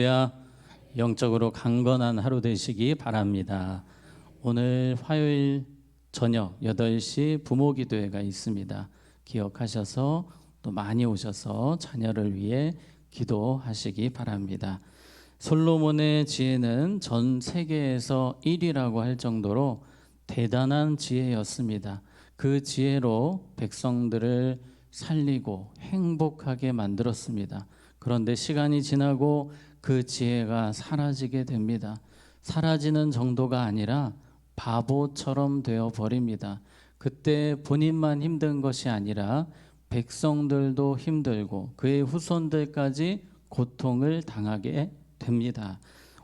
야 영적으로 강건한 하루 되시기 바랍니다. 오늘 화요일 저녁 8시 부모기도회가 있습니다. 기억하셔서 또 많이 오셔서 자녀를 위해 기도하시기 바랍니다. 솔로몬의 지혜는 전 세계에서 1위라고 할 정도로 대단한 지혜였습니다. 그 지혜로 백성들을 살리고 행복하게 만들었습니다. 그런데 시간이 지나고 그 지혜가 사라지게 됩니다. 사라지는 정도가 아니라 바보처럼 되어 버립니다. 그때 본인만 힘든 것이 아니라 백성들도 힘들고 그의 후손들까지 고통을 당하게 됩니다.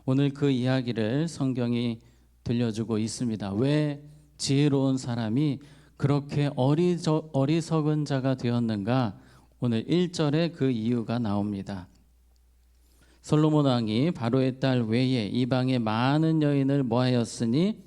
오늘 그 이야기를 성경이 들려주고 있습니다. 왜 지혜로운 사람이 그렇게 어리석은 자가 되었는가? 오늘 1절에 그 이유가 나옵니다. 솔로몬 왕이 바로의 딸 외에 이방의 많은 여인을 뭐하였으니?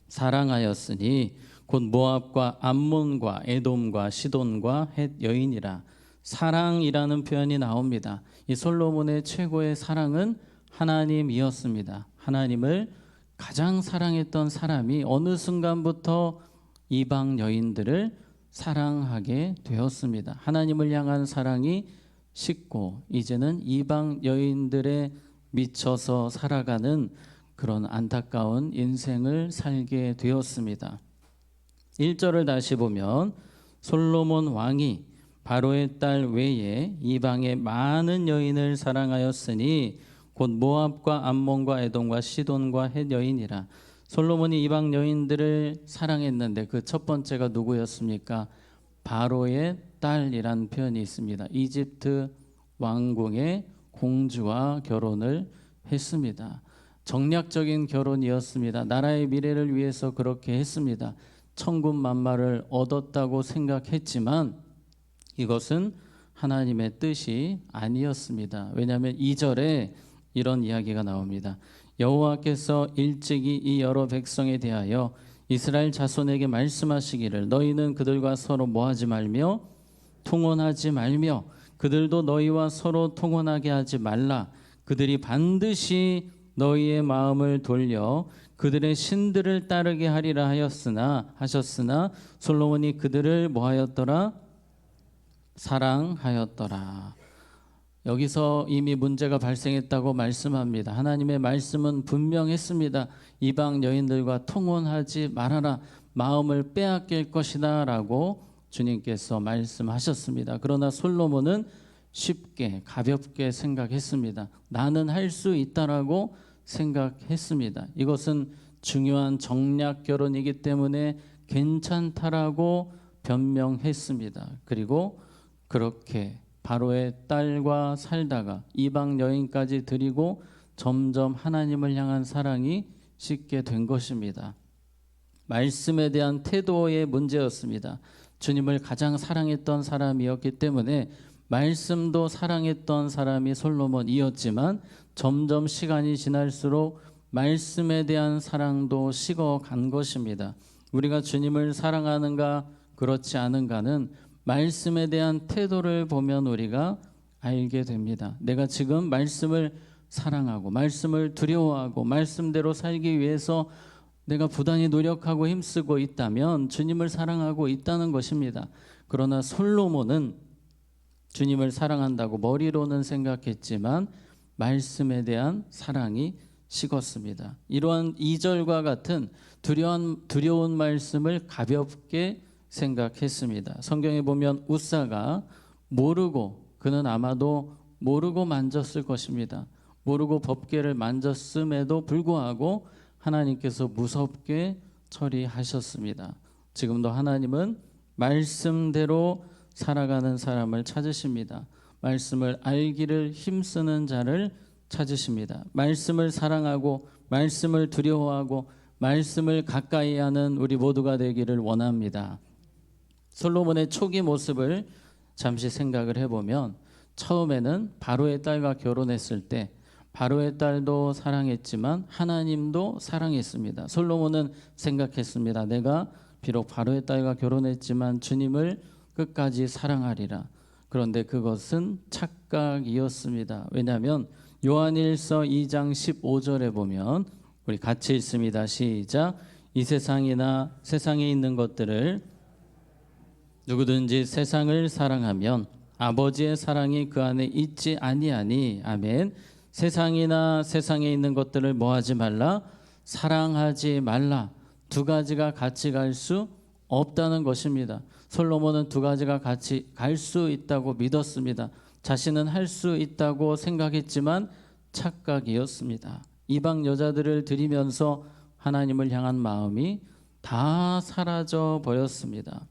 사랑하였으니 곧 모압과 암몬과 에돔과 시돈과 헷 여인이라. 사랑이라는 표현이 나옵니다. 이 솔로몬의 최고의 사랑은 하나님이었습니다. 하나님을 가장 사랑했던 사람이 어느 순간부터 이방 여인들을 사랑하게 되었습니다. 하나님을 향한 사랑이 식고 이제는 이방 여인들에 미쳐서 살아가는 그런 안타까운 인생을 살게 되었습니다. 1절을 다시 보면 솔로몬 왕이 바로의 딸 외에 이방의 많은 여인을 사랑하였으니 곧 모압과 암몬과 에돔과 시돈과 헷 여인이라. 솔로몬이 이방 여인들을 사랑했는데 그 첫 번째가 누구였습니까? 바로의 딸이란 표현이 있습니다. 이집트 왕궁의 공주와 결혼을 했습니다. 정략적인 결혼이었습니다. 나라의 미래를 위해서 그렇게 했습니다. 천군만마를 얻었다고 생각했지만 이것은 하나님의 뜻이 아니었습니다. 왜냐하면 2절에 이런 이야기가 나옵니다. 여호와께서 일찍이 이 여러 백성에 대하여 이스라엘 자손에게 말씀하시기를 너희는 그들과 서로 뭐하지 말며 통혼하지 말며 그들도 너희와 서로 통혼하게 하지 말라. 그들이 반드시 너희의 마음을 돌려 그들의 신들을 따르게 하리라 하셨으나 솔로몬이 그들을 뭐하였더라? 사랑하였더라. 여기서 이미 문제가 발생했다고 말씀합니다. 하나님의 말씀은 분명했습니다. 이방 여인들과 통혼하지 말아라. 마음을 빼앗길 것이다 라고 주님께서 말씀하셨습니다. 그러나 솔로몬은 쉽게 가볍게 생각했습니다. 나는 할 수 있다라고 생각했습니다. 이것은 중요한 정략 결혼이기 때문에 괜찮다라고 변명했습니다. 그리고 그렇게 바로의 딸과 살다가 이방 여인까지 드리고 점점 하나님을 향한 사랑이 식게 된 것입니다. 말씀에 대한 태도의 문제였습니다. 주님을 가장 사랑했던 사람이었기 때문에 말씀도 사랑했던 사람이 솔로몬이었지만 점점 시간이 지날수록 말씀에 대한 사랑도 식어간 것입니다. 우리가 주님을 사랑하는가 그렇지 않은가는 말씀에 대한 태도를 보면 우리가 알게 됩니다. 내가 지금 말씀을 사랑하고 말씀을 두려워하고 말씀대로 살기 위해서 내가 부단히 노력하고 힘쓰고 있다면 주님을 사랑하고 있다는 것입니다. 그러나 솔로몬은 주님을 사랑한다고 머리로는 생각했지만 말씀에 대한 사랑이 식었습니다. 이러한 2절과 같은 두려운 말씀을 가볍게 생각했습니다. 성경에 보면 웃사가 모르고 그는 아마도 모르고 만졌을 것입니다. 모르고 법궤를 만졌음에도 불구하고 하나님께서 무섭게 처리하셨습니다. 지금도 하나님은 말씀대로 살아가는 사람을 찾으십니다. 말씀을 알기를 힘쓰는 자를 찾으십니다. 말씀을 사랑하고 말씀을 두려워하고 말씀을 가까이 하는 우리 모두가 되기를 원합니다. 솔로몬의 초기 모습을 잠시 생각을 해보면 처음에는 바로의 딸과 결혼했을 때 바로의 딸도 사랑했지만 하나님도 사랑했습니다. 솔로몬은 생각했습니다. 내가 비록 바로의 딸과 결혼했지만 주님을 끝까지 사랑하리라. 그런데 그것은 착각이었습니다. 왜냐하면 요한일서 2장 15절에 보면 우리 같이 읽습니다. 시작. 이 세상이나 세상에 있는 것들을 누구든지 세상을 사랑하면 아버지의 사랑이 그 안에 있지 아니하니. 아멘. 세상이나 세상에 있는 것들을 뭐하지 말라? 사랑하지 말라. 두 가지가 같이 갈 수 없다는 것입니다. 솔로몬은 두 가지가 같이 갈 수 있다고 믿었습니다. 자신은 할 수 있다고 생각했지만 착각이었습니다. 이방 여자들을 들이면서 하나님을 향한 마음이 다 사라져 버렸습니다.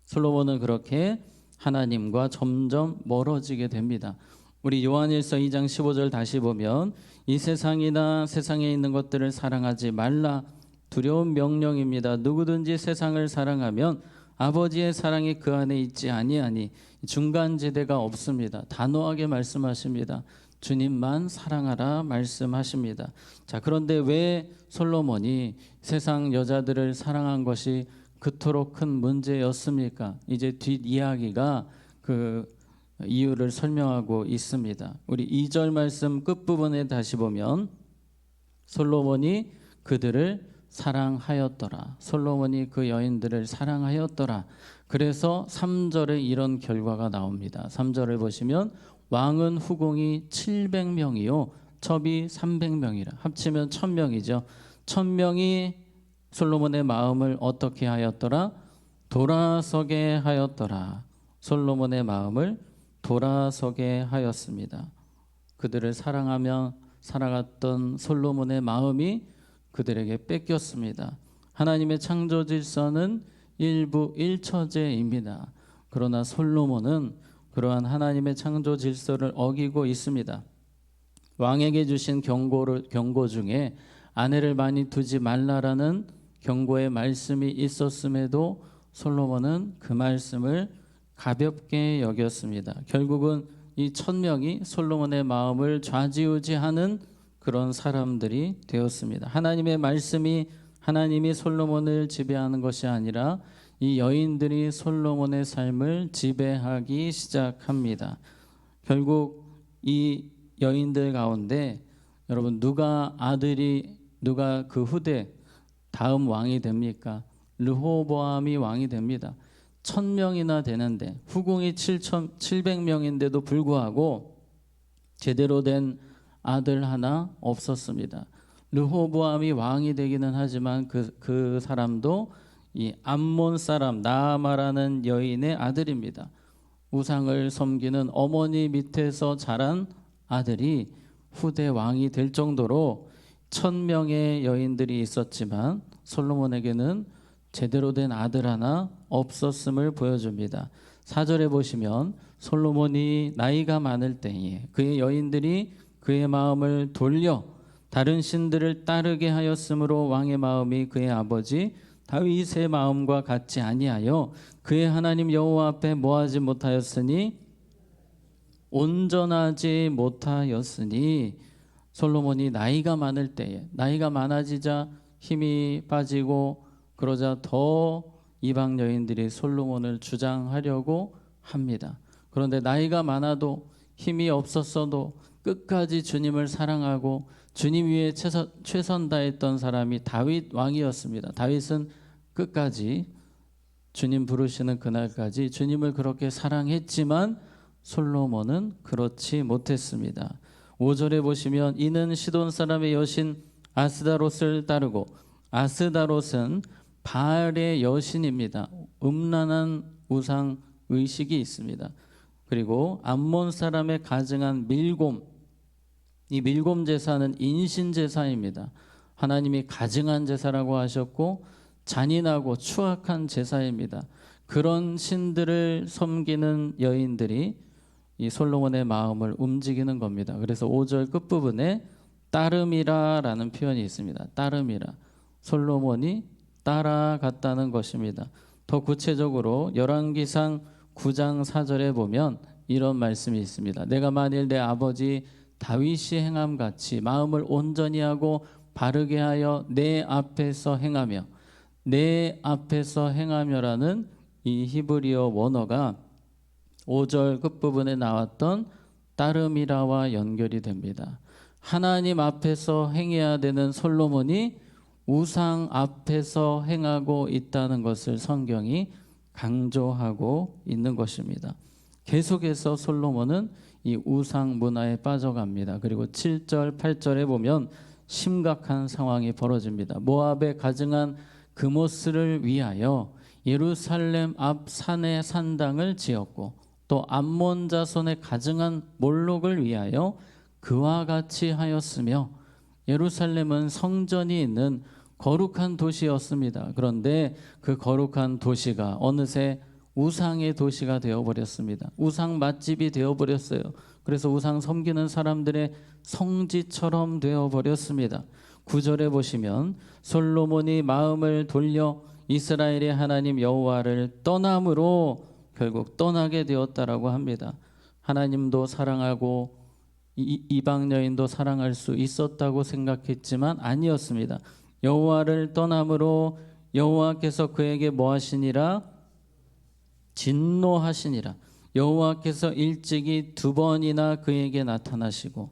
솔로몬은 그렇게 하나님과 점점 멀어지게 됩니다. 우리 요한일서 2장 15절 다시 보면 이 세상이나 세상에 있는 것들을 사랑하지 말라. 두려운 명령입니다. 누구든지 세상을 사랑하면 아버지의 사랑이 그 안에 있지 아니하니. 중간지대가 없습니다. 단호하게 말씀하십니다. 주님만 사랑하라 말씀하십니다. 자, 그런데 왜 솔로몬이 세상 여자들을 사랑한 것이 그토록 큰 문제였습니까? 이제 뒷이야기가 그 이유를 설명하고 있습니다. 우리 2절 말씀 끝부분에 다시 보면 솔로몬이 그들을 사랑하였더라. 솔로몬이 그 여인들을 사랑하였더라. 그래서 3절에 이런 결과가 나옵니다. 3절을 보시면 왕은 후궁이 700명이요 첩이 300명이라 합치면 1000명이죠. 1000명이 솔로몬의 마음을 어떻게 하였더라? 돌아서게 하였더라. 솔로몬의 마음을 돌아서게 하였습니다. 그들을 사랑하며 살아갔던 솔로몬의 마음이 그들에게 뺏겼습니다. 하나님의 창조 질서는 일부 일처제입니다. 그러나 솔로몬은 그러한 하나님의 창조 질서를 어기고 있습니다. 왕에게 주신 경고 중에 아내를 많이 두지 말라라는 경고의 말씀이 있었음에도 솔로몬은 그 말씀을 가볍게 여겼습니다. 결국은 이 1000명이 솔로몬의 마음을 좌지우지하는 그런 사람들이 되었습니다. 하나님의 말씀이 하나님이 솔로몬을 지배하는 것이 아니라 이 여인들이 솔로몬의 삶을 지배하기 시작합니다. 결국 이 여인들 가운데 여러분 누가 그 후대 다음 왕이 됩니까? 르호보암이 왕이 됩니다. 1000명이나 되는데 후궁이 700명인데도 불구하고 제대로 된 아들 하나 없었습니다. 르호보암이 왕이 되기는 하지만 그 사람도 이 암몬 사람 나아마라는 여인의 아들입니다. 우상을 섬기는 어머니 밑에서 자란 아들이 후대 왕이 될 정도로 1000명의 여인들이 있었지만 솔로몬에게는 제대로 된 아들 하나 없었음을 보여줍니다. 4절에 보시면 솔로몬이 나이가 많을 때에 그의 여인들이 그의 마음을 돌려 다른 신들을 따르게 하였으므로 왕의 마음이 그의 아버지 다윗의 마음과 같지 아니하여 그의 하나님 여호와 앞에 뭐하지 못하였으니 온전하지 못하였으니. 솔로몬이 나이가 많을 때에 나이가 많아지자 힘이 빠지고 그러자 더 이방 여인들이 솔로몬을 주장하려고 합니다. 그런데 나이가 많아도 힘이 없었어도 끝까지 주님을 사랑하고 주님 위에 최선 다했던 사람이 다윗 왕이었습니다. 다윗은 끝까지 주님 부르시는 그날까지 주님을 그렇게 사랑했지만 솔로몬은 그렇지 못했습니다. 5절에 보시면 이는 시돈 사람의 여신 아스다롯을 따르고, 아스다롯은 바알의 여신입니다. 음란한 우상 의식이 있습니다. 그리고 암몬 사람의 가증한 밀곰, 이 밀곰 제사는 인신 제사입니다. 하나님이 가증한 제사라고 하셨고 잔인하고 추악한 제사입니다. 그런 신들을 섬기는 여인들이 이 솔로몬의 마음을 움직이는 겁니다. 그래서 5절 끝부분에 따름이라라는 표현이 있습니다. 따름이라. 솔로몬이 따라갔다는 것입니다. 더 구체적으로 열왕기상 9장 4절에 보면 이런 말씀이 있습니다. 내가 만일 내 아버지 다윗이 행함같이 마음을 온전히 하고 바르게 하여 내 앞에서 행하며, 내 앞에서 행하며라는 이 히브리어 원어가 5절 끝부분에 나왔던 따름이라와 연결이 됩니다. 하나님 앞에서 행해야 되는 솔로몬이 우상 앞에서 행하고 있다는 것을 성경이 강조하고 있는 것입니다. 계속해서 솔로몬은 이 우상 문화에 빠져갑니다. 그리고 7절, 8절에 보면 심각한 상황이 벌어집니다. 모압에 가증한 그모스를 위하여 예루살렘 앞 산에 산당을 지었고 또 암몬 자손의 가증한 몰록을 위하여 그와 같이 하였으며 예루살렘은 성전이 있는 거룩한 도시였습니다. 그런데 그 거룩한 도시가 어느새 우상의 도시가 되어버렸습니다. 우상 맛집이 되어버렸어요. 그래서 우상 섬기는 사람들의 성지처럼 되어버렸습니다. 9절에 보시면 솔로몬이 마음을 돌려 이스라엘의 하나님 여호와를 떠남으로 결국 떠나게 되었다라고 합니다. 하나님도 사랑하고 이방 여인도 사랑할 수 있었다고 생각했지만 아니었습니다. 여호와를 떠남으로 여호와께서 그에게 뭐 하시니라? 진노하시니라. 여호와께서 일찍이 2번이나 그에게 나타나시고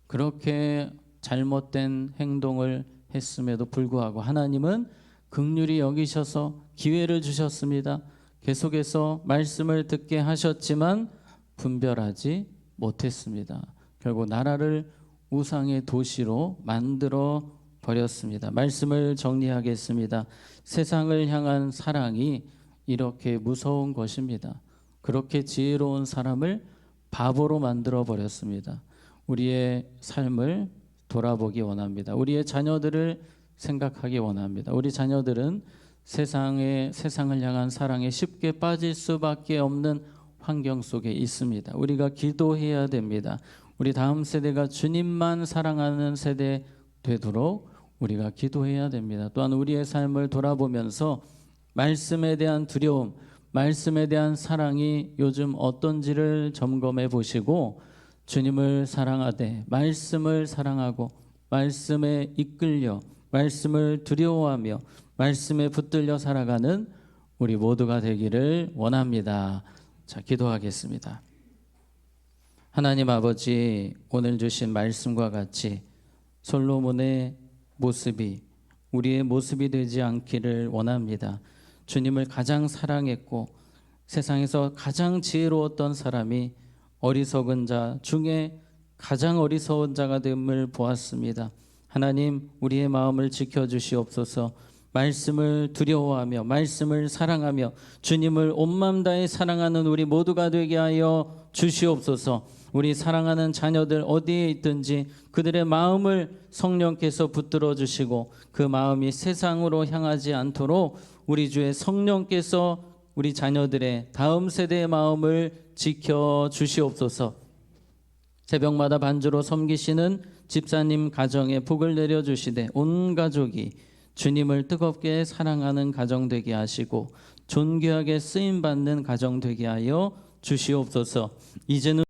그렇게 잘못된 행동을 했음에도 불구하고 하나님은 긍휼히 여기셔서 기회를 주셨습니다. 계속해서 말씀을 듣게 하셨지만 분별하지 못했습니다. 결국 나라를 우상의 도시로 만들어 버렸습니다. 말씀을 정리하겠습니다. 세상을 향한 사랑이 이렇게 무서운 것입니다. 그렇게 지혜로운 사람을 바보로 만들어 버렸습니다. 우리의 삶을 돌아보기 원합니다. 우리의 자녀들을 생각하기 원합니다. 우리 자녀들은 세상을 향한 사랑에 쉽게 빠질 수밖에 없는 환경 속에 있습니다. 우리가 기도해야 됩니다. 우리 다음 세대가 주님만 사랑하는 세대 되도록 우리가 기도해야 됩니다. 또한 우리의 삶을 돌아보면서 말씀에 대한 두려움, 말씀에 대한 사랑이 요즘 어떤지를 점검해 보시고 주님을 사랑하되 말씀을 사랑하고 말씀에 이끌려 말씀을 두려워하며 말씀에 붙들려 살아가는 우리 모두가 되기를 원합니다. 자, 기도하겠습니다. 하나님 아버지, 오늘 주신 말씀과 같이 솔로몬의 모습이 우리의 모습이 되지 않기를 원합니다. 주님을 가장 사랑했고 세상에서 가장 지혜로웠던 사람이 어리석은 자 중에 가장 어리석은 자가 됨을 보았습니다. 하나님, 우리의 마음을 지켜주시옵소서. 말씀을 두려워하며 말씀을 사랑하며 주님을 온 마음 다해 사랑하는 우리 모두가 되게 하여 주시옵소서. 우리 사랑하는 자녀들 어디에 있든지 그들의 마음을 성령께서 붙들어 주시고 그 마음이 세상으로 향하지 않도록 우리 주의 성령께서 우리 자녀들의 다음 세대의 마음을 지켜 주시옵소서. 새벽마다 반주로 섬기시는 집사님 가정에 복을 내려주시되 온 가족이 주님을 뜨겁게 사랑하는 가정 되게 하시고 존귀하게 쓰임받는 가정 되게 하여 주시옵소서. 이제는